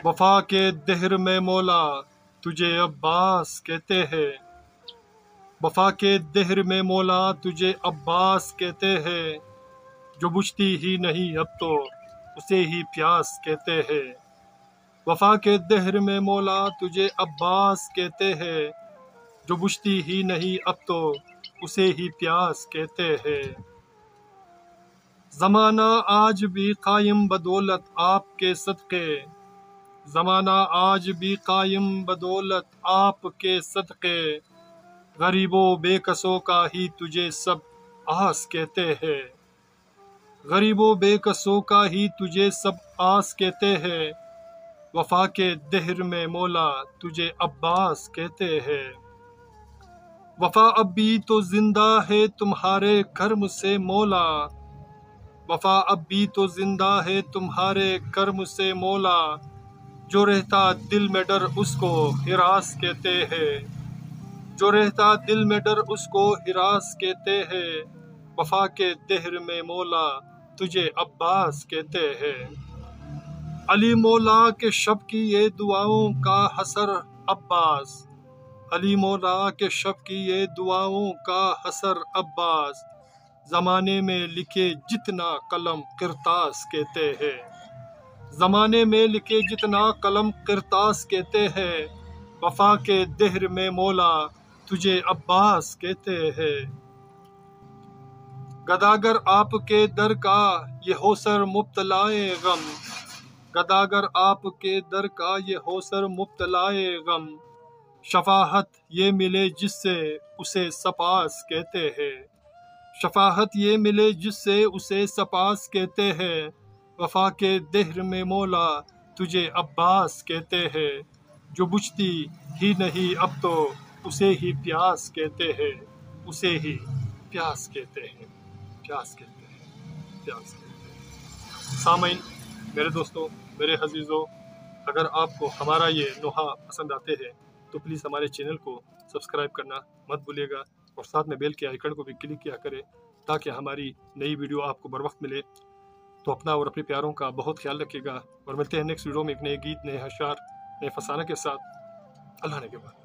وفا کے دہر میں مولا تجھے عباس کہتے ہیں، وفا کے دہر میں مولا تجھے عباس کہتے ہیں، جو بجھتی ہی نہیں اب تو اسے ہی پیاس کہتے ہیں۔ وفا کے دہر میں مولا تجھے عباس کہتے ہیں، جو بجھتی ہی نہیں اب تو اسے ہی پیاس کہتے ہیں۔ زمانہ آج بھی قائم بدولت آپ کے صدقے، زمانہ آج بھی قائم بدولت آپ کے صدقے، غریبوں بے کسوں کا ہی تجھے سب آس کہتے ہیں، غریبوں بے کسوں کا ہی تجھے سب آس کہتے ہیں۔ وفا کے دہر میں مولا تجھے عباس کہتے ہیں۔ وفا اب بھی تو زندہ ہے تمہارے کرم سے مولا، وفا اب بھی تو زندہ ہے تمہارے کرم سے مولا، جو رہتا دل میں ڈر اس کو ہراس کہتے ہیں، جو رہتا دل میں ڈر اس کو ہراس کہتے ہیں۔ وفا کے دہر میں مولا تجھے عباس کہتے ہیں۔ علی مولا کے شب کی یہ دعاؤں کا حسر عباس، علی مولا کے شب کی یہ دعاؤں کا حسر عباس، زمانے میں لکھے جتنا قلم کرتاس کہتے ہیں، زمانے میں لکھے جتنا قلم کرتاس کہتے ہیں۔ وفا کے دہر میں مولا تجھے عباس کہتے ہیں۔ گداگر آپ کے در کا یہ ہوسر مبتلائے غم، گداگر آپ کے در کا یہ ہوسر مبتلائے غم، شفاعت یہ ملے جس سے اسے سپاس کہتے ہیں، شفاعت یہ ملے جس سے اسے سپاس کہتے ہیں۔ وفا کے دہر میں مولا تجھے عباس کہتے ہیں، جو بجھتی ہی نہیں اب تو اسے ہی پیاس کہتے ہیں، اسے ہی پیاس کہتے ہیں، پیاس کہتے ہیں، پیاس کہتے ہیں۔ سامعین، میرے دوستوں، میرے عزیزوں، اگر آپ کو ہمارا یہ نوحہ پسند آتے ہیں تو پلیز ہمارے چینل کو سبسکرائب کرنا مت بھولیے گا، اور ساتھ میں بیل کے آئیکن کو بھی کلک کیا کرے تاکہ ہماری نئی ویڈیو آپ کو بر وقت ملے۔ تو اپنا اور اپنے پیاروں کا بہت خیال رکھیے گا، اور ملتے ہیں نیکسٹ ویڈیو میں ایک نئے گیت، نئے اشعار، نئے فسانہ کے ساتھ۔ اللہ نے کے بعد۔